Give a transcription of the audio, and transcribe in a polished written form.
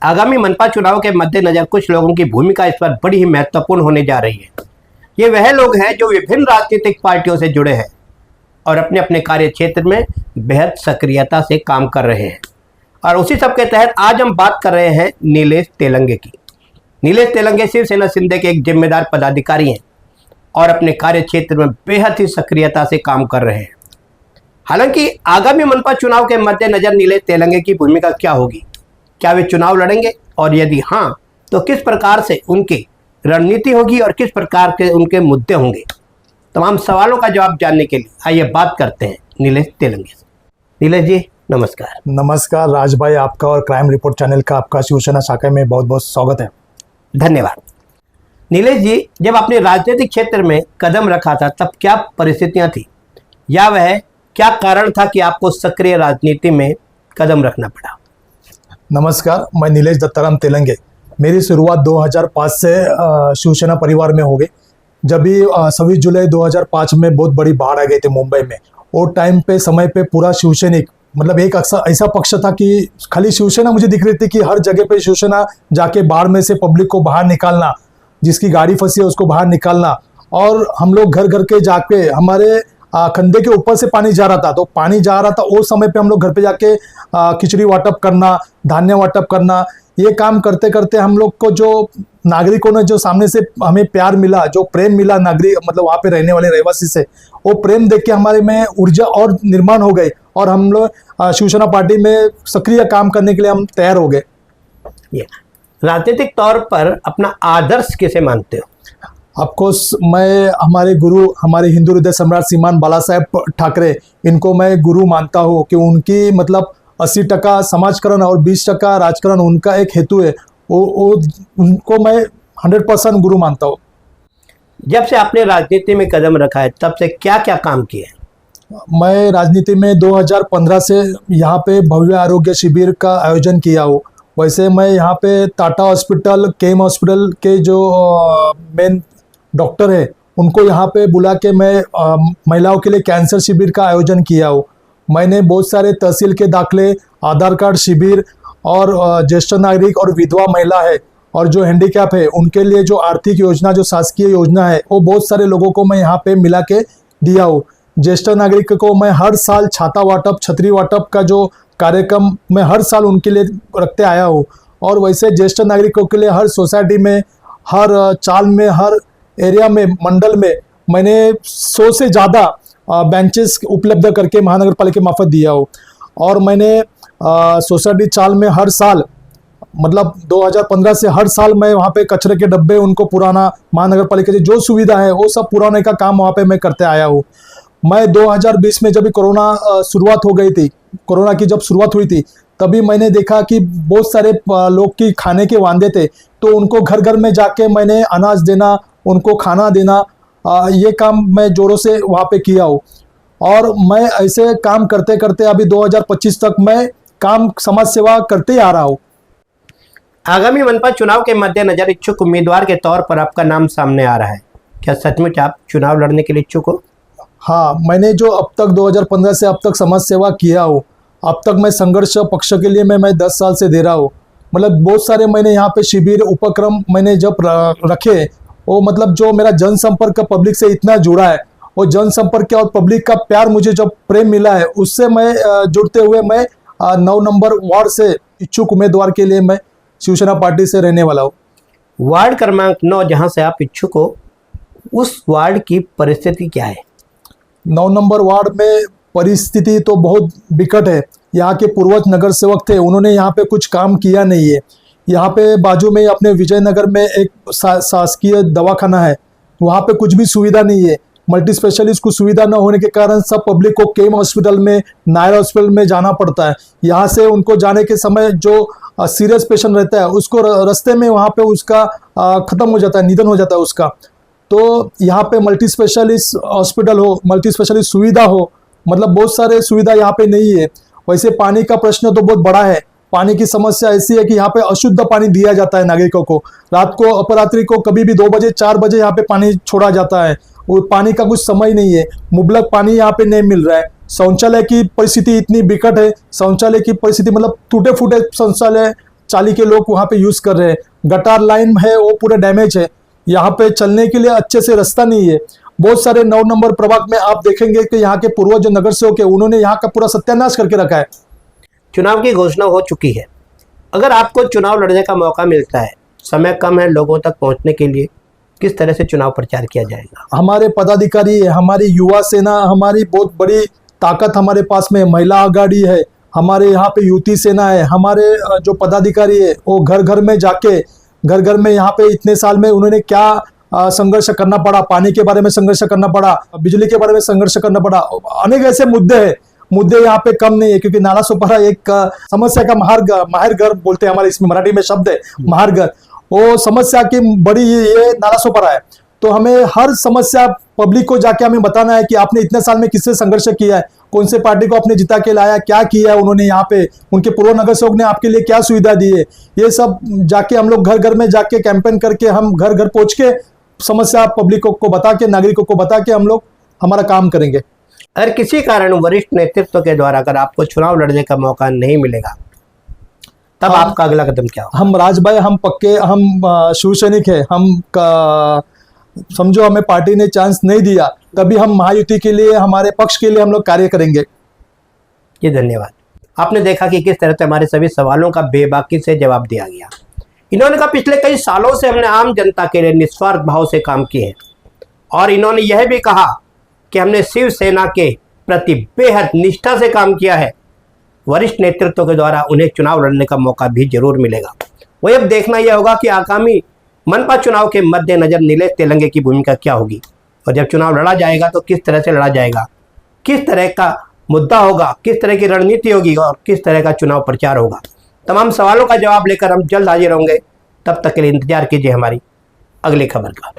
आगामी मनपा चुनाव के मद्देनजर कुछ लोगों की भूमिका इस पर बड़ी ही महत्वपूर्ण होने जा रही है। ये वह लोग हैं जो विभिन्न राजनीतिक पार्टियों से जुड़े हैं और अपने अपने कार्य क्षेत्र में बेहद सक्रियता से काम कर रहे हैं। और उसी सब के तहत आज हम बात कर रहे हैं नीलेश तेलंगे की। नीलेश तेलंगे शिवसेना शिंदे के एक जिम्मेदार पदाधिकारी हैं और अपने कार्य क्षेत्र में बेहद ही सक्रियता से काम कर रहे हैं। हालांकि आगामी मनपा चुनाव के मद्देनजर नीलेश तेलंगे की भूमिका क्या होगी, क्या वे चुनाव लड़ेंगे और यदि हाँ तो किस प्रकार से उनकी रणनीति होगी और किस प्रकार के उनके मुद्दे होंगे, तमाम सवालों का जवाब जानने के लिए आइए बात करते हैं नीलेश तेलंगे से। नीलेश जी नमस्कार। नमस्कार राज भाई, आपका और क्राइम रिपोर्ट चैनल का आपका शिवसेना शाखा में बहुत बहुत स्वागत है। धन्यवाद। नीलेश जी, जब आपने राजनीतिक क्षेत्र में कदम रखा था तब क्या परिस्थितियां थी या वह क्या कारण था कि आपको सक्रिय राजनीति में कदम रखना पड़ा? नमस्कार, मैं नीलेश दत्ताराम तेलंगे। मेरी शुरुआत 2005 से शिवसेना परिवार में हो गई। जब भी 26 जुलाई 2005 में बहुत बड़ी बाढ़ आ गई थी मुंबई में, और टाइम पे समय पे पूरा शिवसैनिक मतलब एक ऐसा पक्ष था कि खाली शिवसेना मुझे दिख रही थी कि हर जगह पे शिवसेना जाके बाढ़ में से पब्लिक को बाहर निकालना, जिसकी गाड़ी फंसी है उसको बाहर निकालना, और हम लोग घर घर के जाके हमारे कंधे के ऊपर से पानी जा रहा था, तो पानी जा रहा था उस समय पे हम लोग घर पे जाके खिचड़ी वाटप करना, धान्य वाटप करना, ये काम करते करते हम लोग को जो नागरिकों ने जो सामने से हमें प्यार मिला, जो प्रेम मिला नागरिक मतलब वहाँ पे रहने वाले रहवासी से, वो प्रेम देख के हमारे में ऊर्जा और निर्माण हो गई और हम लोग शिवसेना पार्टी में सक्रिय काम करने के लिए हम तैयार हो गए। राजनीतिक तौर पर अपना आदर्श किसे मानते हो? ऑफकोर्स मैं हमारे गुरु, हमारे हिंदू हृदय सम्राट श्रीमान बाला साहेब ठाकरे, इनको मैं गुरु मानता हूँ कि उनकी मतलब 80% समाजकरण और 20% राजकारण उनका एक हेतु है, वो उनको मैं 100% गुरु मानता हूँ। जब से आपने राजनीति में कदम रखा है तब से क्या क्या काम किए? मैं राजनीति में 2015 से यहाँ पे भव्य आरोग्य शिविर का आयोजन किया हूँ। वैसे मैं यहाँ पे टाटा हॉस्पिटल, केम हॉस्पिटल के जो मेन डॉक्टर है उनको यहाँ पे बुला के मैं महिलाओं के लिए कैंसर शिविर का आयोजन किया हूँ। मैंने बहुत सारे तहसील के दाखले, आधार कार्ड शिविर और ज्येष्ठ नागरिक और विधवा महिला है और जो हैंडीकैप है उनके लिए जो आर्थिक योजना, जो शासकीय योजना है, वो बहुत सारे लोगों को मैं यहाँ पे मिला के दिया हूँ। ज्येष्ठ नागरिक को मैं हर साल छाता वाटप, छतरी वाटप का जो कार्यक्रम मैं हर साल उनके लिए रखते आया हूँ। और वैसे ज्येष्ठ नागरिकों के लिए हर सोसाइटी में, हर चाल में, हर एरिया में, मंडल में मैंने 100 से ज़्यादा बेंचेस उपलब्ध करके महानगर पालिका मार्फत दिया हो। और मैंने सोसाइटी चाल में हर साल मतलब 2015 से हर साल मैं वहाँ पे कचरे के डब्बे उनको पुराना महानगर पालिका से जो सुविधा है वो सब पुराने का काम वहाँ पे मैं करते आया हूँ। मैं 2020 में जब कोरोना शुरुआत हो गई थी, कोरोना की जब शुरुआत हुई थी तभी मैंने देखा कि बहुत सारे लोग की खाने के वांदे थे, तो उनको घर घर में जाके मैंने अनाज देना, उनको खाना देना, ये काम मैं जोरों से वहाँ पे किया हूँ। और मैं ऐसे काम करते करते अभी 2025 तक मैं काम समाज सेवा करते ही आ रहा हूँ। आगामी मनपा चुनाव के मद्देनजर इच्छुक उम्मीदवार के तौर पर आपका नाम सामने आ रहा है, क्या सचमुच आप चुनाव लड़ने के लिए इच्छुक हो? हाँ, मैंने जो अब तक 2015 से अब तक समाज सेवा किया हूँ, अब तक मैं संघर्ष पक्ष के लिए मैं 10 साल से दे रहा हूँ। मतलब बहुत सारे मैंने यहाँ पे शिविर उपक्रम मैंने जब रखे, वो मतलब जो मेरा जनसंपर्क पब्लिक से इतना जुड़ा है, वो जनसंपर्क और पब्लिक का प्यार मुझे जब प्रेम मिला है, उससे मैं जुड़ते हुए मैं 9 नंबर वार्ड से इच्छुक उम्मीदवार के लिए मैं शिवसेना पार्टी से रहने वाला हूँ। वार्ड क्रमांक 9 जहाँ से आप इच्छुक हो, उस वार्ड की परिस्थिति क्या है? 9 नंबर वार्ड में परिस्थिति तो बहुत विकट है। यहाँ के पूर्वज नगर सेवक थे, उन्होंने यहाँ पे कुछ काम किया नहीं है। यहाँ पे बाजू में अपने विजयनगर में एक शासकीय दवाखाना है, वहाँ पे कुछ भी सुविधा नहीं है। मल्टी स्पेशलिस्ट को सुविधा न होने के कारण सब पब्लिक को केम हॉस्पिटल में, नायर हॉस्पिटल में जाना पड़ता है। यहाँ से उनको जाने के समय जो सीरियस पेशेंट रहता है उसको रास्ते में वहाँ पे उसका ख़त्म हो जाता है, निधन हो जाता है उसका। तो यहाँ पे मल्टी स्पेशलिस्ट हॉस्पिटल हो, मल्टी स्पेशलिस्ट सुविधा हो, मतलब बहुत सारे सुविधा यहाँ पे नहीं है। वैसे पानी का प्रश्न तो बहुत बड़ा है। पानी की समस्या ऐसी है कि यहाँ पे अशुद्ध पानी दिया जाता है नागरिकों को। रात को, अपरात्रि को कभी भी 2 बजे 4 बजे यहाँ पे पानी छोड़ा जाता है। वो पानी का कुछ समय नहीं है, मुबलक पानी यहाँ पे नहीं मिल रहा है। शौचालय की परिस्थिति इतनी विकट है, शौचालय की परिस्थिति मतलब टूटे फूटे शौचालय चाली के लोग वहाँ पे यूज कर रहे हैं। गटार लाइन है वो पूरा डैमेज है, यहाँ पे चलने के लिए अच्छे से रास्ता नहीं है। बहुत सारे 9 नंबर प्रभाग में आप देखेंगे कि यहाँ के पूर्व जो नगर सेवक है उन्होंने यहाँ का पूरा सत्यानाश करके रखा है। चुनाव की घोषणा हो चुकी है, अगर आपको चुनाव लड़ने का मौका मिलता है, समय कम है लोगों तक पहुंचने के लिए, किस तरह से चुनाव प्रचार किया जाएगा? हमारे पदाधिकारी है, हमारी युवा सेना, हमारी बहुत बड़ी ताकत हमारे पास में महिला आघाड़ी है, हमारे यहाँ पे युवती सेना है, हमारे जो पदाधिकारी है वो घर घर में जाके घर घर में यहाँ पे इतने साल में उन्होंने क्या संघर्ष करना पड़ा, पानी के बारे में संघर्ष करना पड़ा, बिजली के बारे में संघर्ष करना पड़ा, अनेक ऐसे मुद्दे यहाँ पे कम नहीं है। क्योंकि नाला सुपारा एक समस्या का माहिर घर बोलते हैं, हमारे इसमें मराठी में शब्द है माहिर घर, वो समस्या की बड़ी ये नाला सुपारा है। तो हमें हर समस्या पब्लिक को जाके हमें बताना है कि आपने इतने साल में किससे संघर्ष किया है, कौन से पार्टी को आपने जिता के लाया, क्या किया है उन्होंने, यहाँ पे उनके पूर्व नगर सेवक ने आपके लिए क्या सुविधा दी है। ये सब जाके हम लोग घर घर में जाके कैंपेन करके हम घर घर पहुंच के समस्या पब्लिक को बता के, नागरिकों को बता के हम लोग हमारा काम करेंगे। अगर किसी कारण वरिष्ठ नेतृत्व के द्वारा अगर आपको चुनाव लड़ने का मौका नहीं मिलेगा, तब आपका अगला कदम क्या होगा? हम राज भाई, हम पक्के, हम शिव सैनिक है, हम समझो हमें पार्टी ने चांस नहीं दिया, तभी हम महायुति के लिए, हमारे पक्ष के लिए हम लोग कार्य करेंगे। जी धन्यवाद। आपने देखा कि किस तरह से हमारे सभी सवालों का बेबाकी से जवाब दिया गया। इन्होंने कहा पिछले कई सालों से हमने आम जनता के लिए निस्वार्थ भाव से काम किए हैं, और इन्होंने यह भी कहा कि हमने शिवसेना के प्रति बेहद निष्ठा से काम किया है। वरिष्ठ नेतृत्व के द्वारा उन्हें चुनाव लड़ने का मौका भी जरूर मिलेगा। वही अब देखना यह होगा कि आगामी मनपा चुनाव के मद्देनजर नीलेश तेलंगे की भूमिका क्या होगी, और जब चुनाव लड़ा जाएगा तो किस तरह से लड़ा जाएगा, किस तरह का मुद्दा होगा, किस तरह की रणनीति होगी और किस तरह का चुनाव प्रचार होगा। तमाम सवालों का जवाब लेकर हम जल्द हाजिर होंगे। तब तक के लिए इंतजार कीजिए हमारी अगली खबर का।